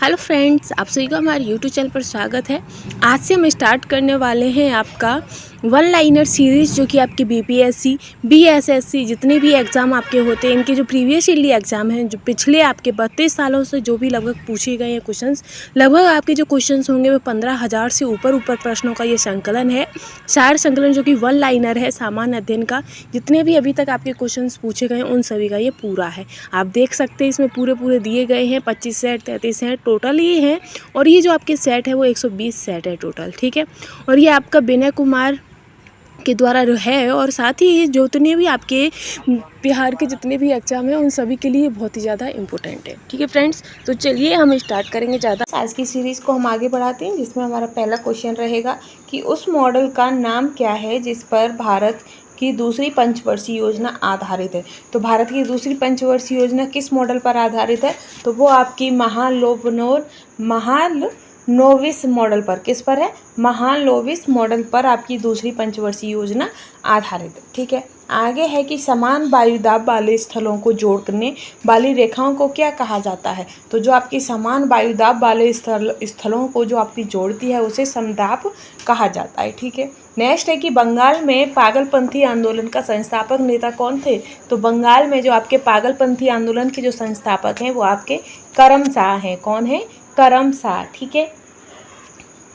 Hello friends, आप सभी का हमारे यूट्यूब चैनल पर स्वागत है। आज से हम स्टार्ट करने वाले हैं आपका वन लाइनर सीरीज़, जो कि आपके बीपीएससी, बीएसएससी जितने भी एग्ज़ाम आपके होते हैं, इनके जो प्रीवियस ईयरली एग्ज़ाम हैं, जो पिछले आपके 32 सालों से जो भी लगभग पूछे गए हैं क्वेश्चंस, लगभग आपके जो क्वेश्चंस होंगे वो 15,000 से ऊपर प्रश्नों का ये संकलन है। चार संकलन जो कि वन लाइनर है सामान्य अध्ययन का। जितने भी अभी तक आपके क्वेश्चंस पूछे गए हैं उन सभी का ये पूरा है। आप देख सकते हैं इसमें पूरे दिए गए हैं। 25 सेट 33 सेट टोटल ये हैं, और ये जो आपके सेट है वो 120 सेट है टोटल, ठीक है। और ये आपका विनय कुमार के द्वारा है, और साथ ही ये जितने भी आपके बिहार के जितने भी एग्जाम हैं उन सभी के लिए बहुत ही ज़्यादा इम्पोर्टेंट है, ठीक है फ्रेंड्स। तो चलिए हम स्टार्ट करेंगे ज़्यादा आज की सीरीज़ को हम आगे बढ़ाते हैं, जिसमें हमारा पहला क्वेश्चन रहेगा कि उस मॉडल का नाम क्या है जिस पर भारत की दूसरी पंचवर्षीय योजना आधारित है। तो भारत की दूसरी पंचवर्षीय योजना किस मॉडल पर आधारित है? तो वो आपकी महालनोबिस मॉडल पर। किस पर है? महालनोबिस मॉडल पर आपकी दूसरी पंचवर्षीय योजना आधारित है, ठीक है। आगे है कि समान वायुदाब वाले स्थलों को जोड़ने वाली रेखाओं को क्या कहा जाता है? तो जो आपकी समान वायुदाब वाले स्थलों को जो आपकी जोड़ती है उसे समदाब कहा जाता है, ठीक है। नेक्स्ट है कि बंगाल में पागलपंथी आंदोलन का संस्थापक नेता कौन थे? तो बंगाल में जो आपके पागलपंथी आंदोलन के जो संस्थापक हैं वो आपके करम शाह हैं। कौन है? करम शाह, ठीक है।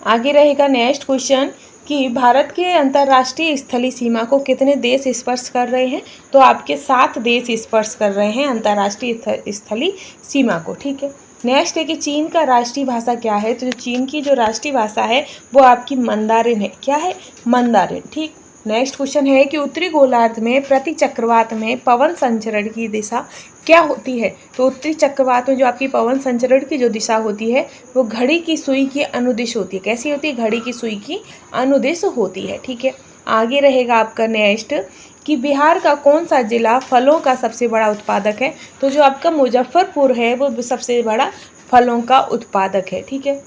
आगे रहेगा नेक्स्ट क्वेश्चन कि भारत के अंतर्राष्ट्रीय स्थलीय सीमा को कितने देश स्पर्श कर रहे हैं? तो आपके 7 देश स्पर्श कर रहे हैं अंतर्राष्ट्रीय स्थलीय सीमा को, ठीक है। नेक्स्ट है कि चीन का राष्ट्रीय भाषा क्या है? तो चीन की जो राष्ट्रीय भाषा है वो आपकी मंदारिन है। क्या है? मंदारिन, ठीक। नेक्स्ट क्वेश्चन है कि उत्तरी गोलार्ध में प्रति चक्रवात में पवन संचरण की दिशा क्या होती है? तो उत्तरी चक्रवात में जो आपकी पवन संचरण की जो दिशा होती है वो घड़ी की सुई की अनुदिश होती है। कैसी होती है? घड़ी की सुई की अनुदिश होती है, ठीक है। आगे रहेगा आपका नेक्स्ट कि बिहार का कौन सा जिला फलों का सबसे बड़ा उत्पादक है? तो जो आपका मुजफ्फरपुर है वो सबसे बड़ा फलों का उत्पादक है, ठीक है।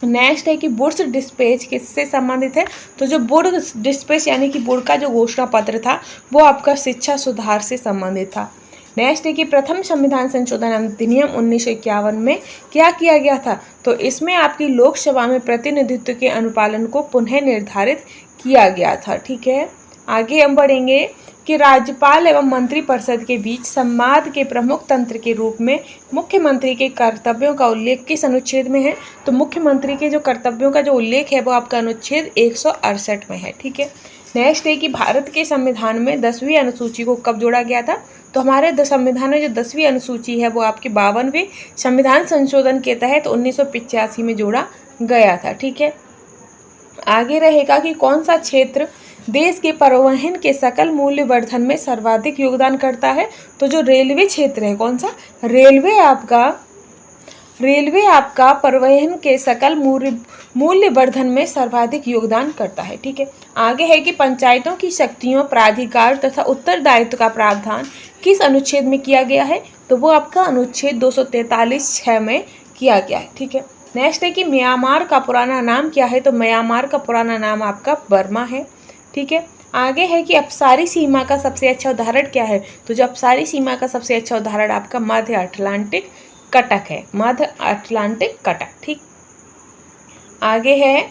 नेक्स्ट है कि बुर्स डिस्पैच किससे संबंधित है? तो जो बुर्स डिस्पैच यानी कि बुर्स का जो घोषणा पत्र था वो आपका शिक्षा सुधार से संबंधित था। नेक्स्ट है कि प्रथम संविधान संशोधन अधिनियम 1951 में क्या किया गया था? तो इसमें आपकी लोकसभा में प्रतिनिधित्व के अनुपालन को पुनः निर्धारित किया गया था, ठीक है। आगे हम बढ़ेंगे कि राज्यपाल एवं मंत्रिपरिषद के बीच संवाद के प्रमुख तंत्र के रूप में मुख्यमंत्री के कर्तव्यों का उल्लेख किस अनुच्छेद में है? तो मुख्यमंत्री के जो कर्तव्यों का जो उल्लेख है वो आपका अनुच्छेद 168 में है, ठीक है। नेक्स्ट है कि भारत के संविधान में 10वीं अनुसूची को कब जोड़ा गया था? तो हमारे संविधान में जो 10वीं अनुसूची है वो आपके 52वें संविधान संशोधन के तहत 1985 में जोड़ा गया था, ठीक है। आगे रहेगा कि कौन सा क्षेत्र देश के परिवहन के सकल मूल्य वर्धन में सर्वाधिक योगदान करता है? तो जो रेलवे क्षेत्र है, कौन सा? रेलवे आपका परिवहन के सकल मूल्य वर्धन में सर्वाधिक योगदान करता है, ठीक है। आगे है कि पंचायतों की शक्तियों, प्राधिकार तथा उत्तरदायित्व का प्रावधान किस अनुच्छेद में किया गया है? तो वो आपका अनुच्छेद 243(6) में किया गया है, ठीक है। नेक्स्ट है कि म्यांमार का पुराना नाम क्या है? तो म्यांमार का पुराना नाम आपका बर्मा है, ठीक है। आगे है कि अपसारी सीमा का सबसे अच्छा उदाहरण क्या है? तो जो अपसारी सीमा का सबसे अच्छा उदाहरण आपका मध्य अटलांटिक कटक है, मध्य अटलांटिक कटक, ठीक। आगे है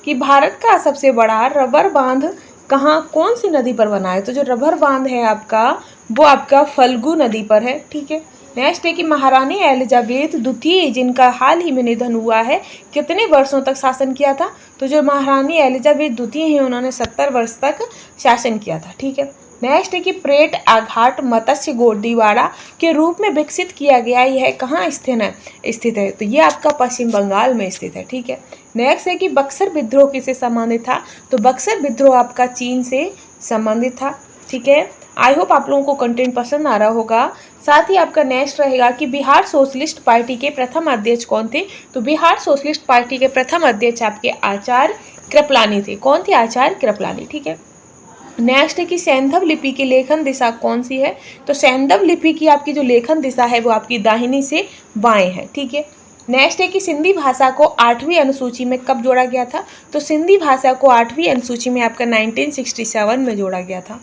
कि भारत का सबसे बड़ा रबर बांध कौन सी नदी पर बना है? तो जो रबर बांध है आपका वो आपका फल्गु नदी पर है, ठीक है। नेक्स्ट है कि महारानी एलिजाबेथ द्वितीय, जिनका हाल ही में निधन हुआ है, कितने वर्षों तक शासन किया था? तो जो महारानी एलिजाबेथ द्वितीय है उन्होंने 70 वर्ष तक शासन किया था, ठीक है। नेक्स्ट है कि प्रेट आघाट मत्स्य गोदीवाड़ा के रूप में विकसित किया गया, यह कहाँ स्थित है? तो ये आपका पश्चिम बंगाल में स्थित है, ठीक है। नेक्स्ट है कि बक्सर विद्रोह किससे संबंधित था? तो बक्सर विद्रोह आपका चीन से संबंधित था, ठीक है। आई होप आप लोगों को कंटेंट पसंद आ रहा होगा। साथ ही आपका नेक्स्ट रहेगा कि बिहार सोशलिस्ट पार्टी के प्रथम अध्यक्ष कौन थे? तो बिहार सोशलिस्ट पार्टी के प्रथम अध्यक्ष आपके आचार्य कृपलानी थे। कौन थे? आचार्य कृपलानी, ठीक है। नेक्स्ट है कि सैंधव लिपि की लेखन दिशा कौन सी है? तो सैंधव लिपि की आपकी जो लेखन दिशा है वो आपकी दाहिनी से बाएं है, ठीक है। नेक्स्ट है कि सिंधी भाषा को 8वीं अनुसूची में कब जोड़ा गया था? तो सिंधी भाषा को 8वीं अनुसूची में आपका 1967 में जोड़ा गया था।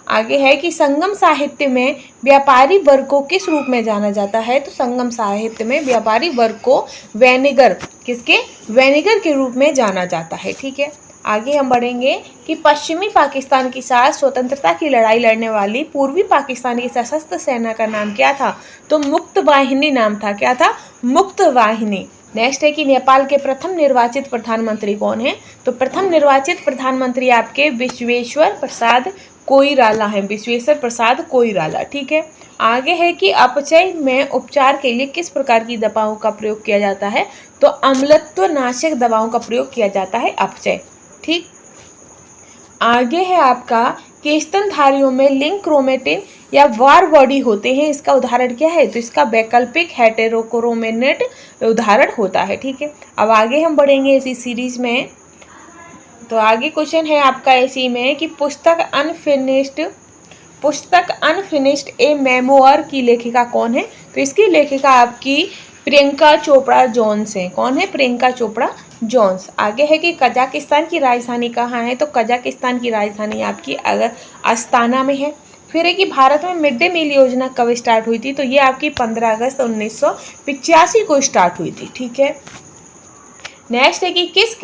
आगे है कि संगम साहित्य में व्यापारी वर्ग को किस रूप में जाना जाता है? तो संगम साहित्य में व्यापारी वर्ग को वैनिगर, किसके? वैनिगर के रूप में जाना जाता है। ठीक है, आगे हम बढ़ेंगे कि पश्चिमी पाकिस्तान के साथ स्वतंत्रता की लड़ाई लड़ने वाली पूर्वी पाकिस्तान की सशस्त्र सेना का नाम क्या था? तो मुक्त वाहिनी नाम था। क्या था? मुक्त वाहिनी। नेक्स्ट है कि नेपाल के प्रथम निर्वाचित प्रधानमंत्री कौन है? तो प्रथम निर्वाचित प्रधानमंत्री आपके विश्वेश्वर प्रसाद कोइराला है, विश्वेश्वर प्रसाद कोइराला। ठीक है, आगे है कि अपचय में उपचार के लिए किस प्रकार की दवाओं का प्रयोग किया जाता है? तो अम्लत्व नाशक दवाओं का प्रयोग किया जाता है अपचय। ठीक, आगे है आपका कि स्तनधारियों में लिंक क्रोमेटिन या वार बॉडी होते हैं, इसका उदाहरण क्या है? तो इसका वैकल्पिक हेटेरोक्रोमेनेट उदाहरण होता है। ठीक है, अब आगे हम बढ़ेंगे इसी सीरीज में। तो आगे क्वेश्चन है आपका इसी में कि पुस्तक अनफिनिश्ड ए मेमोयर की लेखिका कौन है? तो इसकी लेखिका आपकी प्रियंका चोपड़ा जोन्स है। कौन है? प्रियंका चोपड़ा जोन्स। आगे है कि कजाकिस्तान की राजधानी कहाँ है? तो कजाकिस्तान की राजधानी आपकी अगर अस्ताना में है। फिर है कि भारत में मिड डे मील योजना कब स्टार्ट हुई थी? तो ये आपकी 15 अगस्त 1985 को स्टार्ट हुई थी। ठीक है, नेक्स्ट है कि किस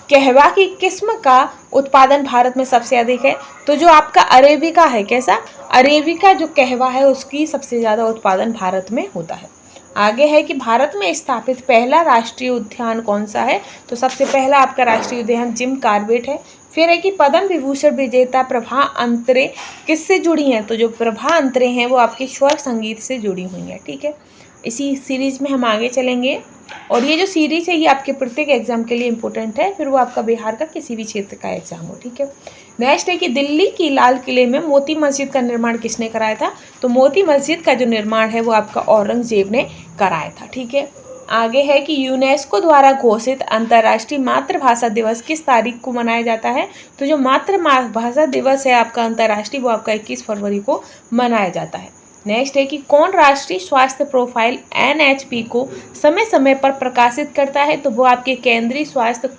कहवा की किस्म का उत्पादन भारत में सबसे अधिक है? तो जो आपका अरेबिका है, कैसा? अरेबिका जो कहवा है उसकी सबसे ज़्यादा उत्पादन भारत में होता है। आगे है कि भारत में स्थापित पहला राष्ट्रीय उद्यान कौन सा है? तो सबसे पहला आपका राष्ट्रीय उद्यान जिम कॉर्बेट है। फिर है कि पद्म विभूषण विजेता प्रभा अंतरे किससे जुड़ी हैं? तो जो प्रभा अंतरे हैं वो आपके स्वर संगीत से जुड़ी हुई हैं। ठीक है, इसी सीरीज में हम आगे चलेंगे और ये जो सीरीज है ये आपके प्रत्येक एग्जाम के लिए इंपॉर्टेंट है, फिर वो आपका बिहार का किसी भी क्षेत्र का एग्जाम हो। ठीक है, नेक्स्ट है कि दिल्ली की लाल किले में मोती मस्जिद का निर्माण किसने कराया था? तो मोती मस्जिद का जो निर्माण है वो आपका औरंगजेब ने कराया था। ठीक है, आगे है कि यूनेस्को द्वारा घोषित अंतर्राष्ट्रीय मातृभाषा दिवस किस तारीख को मनाया जाता है? तो जो मातृभाषा दिवस है आपका अंतर्राष्ट्रीय वो आपका 21 फरवरी को मनाया जाता है। नेक्स्ट है कि कौन राष्ट्रीय स्वास्थ्य प्रोफाइल NHP को समय समय पर प्रकाशित करता है? तो वो आपके केंद्रीय स्वास्थ्य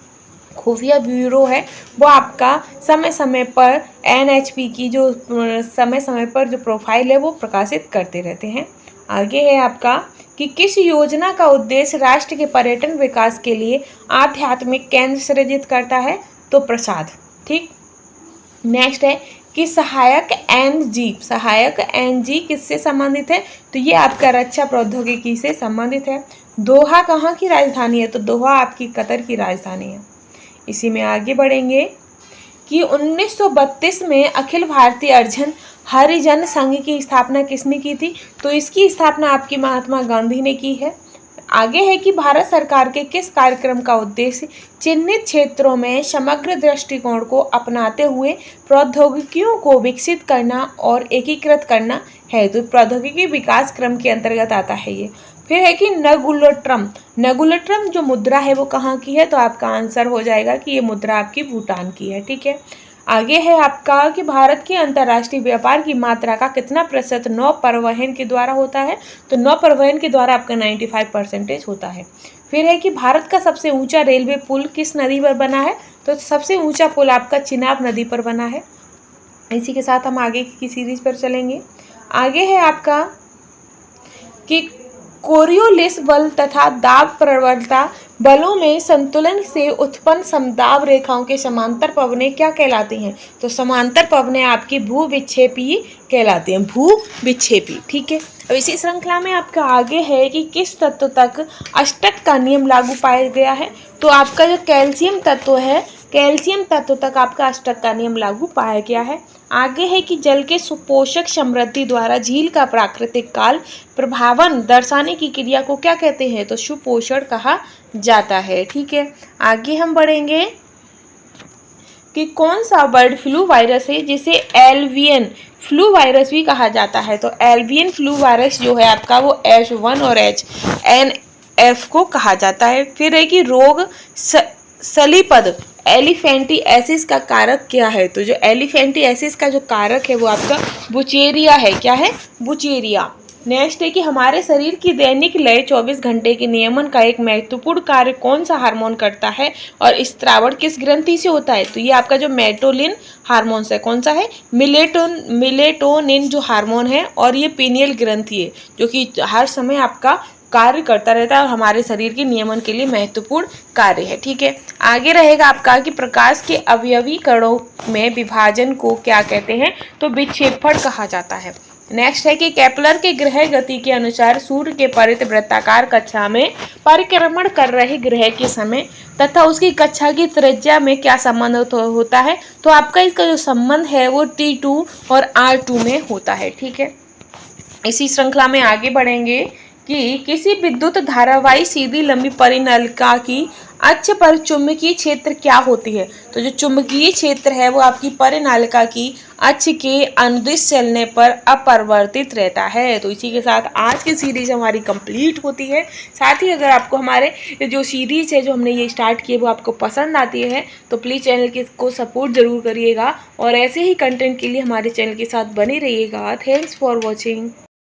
खुफिया ब्यूरो है, वो आपका समय समय पर NHP की जो समय समय पर जो प्रोफाइल है वो प्रकाशित करते रहते हैं। आगे है आपका कि किस योजना का उद्देश्य राष्ट्र के पर्यटन विकास के लिए आध्यात्मिक केंद्र सृजित करता है? तो प्रसाद। ठीक, नेक्स्ट है कि सहायक एनजी किससे संबंधित है? तो ये आपका रक्षा प्रौद्योगिकी से संबंधित है। दोहा कहाँ की राजधानी है? तो दोहा आपकी कतर की राजधानी है। इसी में आगे बढ़ेंगे कि 1932 में अखिल भारतीय हरिजन संघ की स्थापना किसने की थी? तो इसकी स्थापना आपकी महात्मा गांधी ने की है। आगे है कि भारत सरकार के किस कार्यक्रम का उद्देश्य चिन्हित क्षेत्रों में समग्र दृष्टिकोण को अपनाते हुए प्रौद्योगिकियों को विकसित करना और एकीकृत करना है? तो प्रौद्योगिकी विकास क्रम के अंतर्गत आता है ये। फिर है कि नगुलट्रम जो मुद्रा है वो कहाँ की है? तो आपका आंसर हो जाएगा कि ये मुद्रा आपकी भूटान की है। ठीक है, आगे है आपका कि भारत के अंतर्राष्ट्रीय व्यापार की मात्रा का कितना प्रतिशत नौ परिवहन के द्वारा होता है? तो नौ परिवहन के द्वारा आपका 95% होता है। फिर है कि भारत का सबसे ऊंचा रेलवे पुल किस नदी पर बना है? तो सबसे ऊंचा पुल आपका चिनाब नदी पर बना है। इसी के साथ हम आगे की सीरीज पर चलेंगे। आगे है आपका कि कोरियोलिस बल तथा दाब प्रवणता बलों में संतुलन से उत्पन्न समदाब रेखाओं के समांतर पवनें क्या कहलाती हैं? तो समांतर पवनें आपकी भूविक्षेपी कहलाती हैं, भूविक्षेपी। ठीक है, अब इसी श्रृंखला में आपका आगे है कि किस तत्व तक अष्टक का नियम लागू पाया गया है? तो आपका जो कैल्शियम तत्व है, कैल्शियम तत्व तक आपका अष्टक का नियम लागू पाया गया है। आगे है कि जल के सुपोषक समृद्धि द्वारा झील का प्राकृतिक काल प्रभावन दर्शाने की क्रिया को क्या कहते हैं? तो सुपोषण कहा जाता है। ठीक है, आगे हम बढ़ेंगे कि कौन सा बर्ड फ्लू वायरस है जिसे एवियन फ्लू वायरस भी कहा जाता है? तो एवियन फ्लू वायरस जो है आपका वो H1 और HNF को कहा जाता है। फिर है कि रोग सलीपद एलिफेंटिएसिस का कारक क्या है? तो जो एलिफेंटिएसिस का जो कारक है वो आपका बुचेरिया है। क्या है? बुचेरिया। नेक्स्ट है कि हमारे शरीर की दैनिक लय 24 घंटे के नियमन का एक महत्वपूर्ण कार्य कौन सा हार्मोन करता है और स्त्रावण किस ग्रंथि से होता है। तो ये आपका जो मेटोनिन हार्मोन है, कौन सा है, मिलेटोनिन जो हार्मोन है, और ये पीनियल ग्रंथि है जो कि हर समय आपका कार्य करता रहता है और हमारे शरीर के नियमन के लिए महत्वपूर्ण कार्य है। ठीक है, आगे रहेगा आपका कि प्रकाश के अवयवी कणों में विभाजन को क्या कहते हैं, तो विक्षेपण कहा जाता है। नेक्स्ट है कि केपलर के ग्रह गति के अनुसार सूर्य के परिवृत्ताकार कक्षा में परिक्रमण कर रहे ग्रह के समय तथा उसकी कक्षा की त्रिज्या में क्या संबंध होता है, तो आपका इसका जो संबंध है वो T2 और R2 में होता है। ठीक है, इसी श्रृंखला में आगे बढ़ेंगे कि किसी विद्युत धारावाही सीधी लंबी परिनलिका की अक्ष पर चुंबकीय क्षेत्र क्या होती है। तो जो चुंबकीय क्षेत्र है वो आपकी परिनालिका की अक्ष के अनुदिश चलने पर अपरिवर्तित रहता है। तो इसी के साथ आज की सीरीज हमारी कंप्लीट होती है। साथ ही अगर आपको हमारे जो सीरीज है जो हमने ये स्टार्ट की है वो आपको पसंद आती है तो प्लीज़ चैनल को सपोर्ट ज़रूर करिएगा और ऐसे ही कंटेंट के लिए हमारे चैनल के साथ बने रहिएगा। Thanks for watching.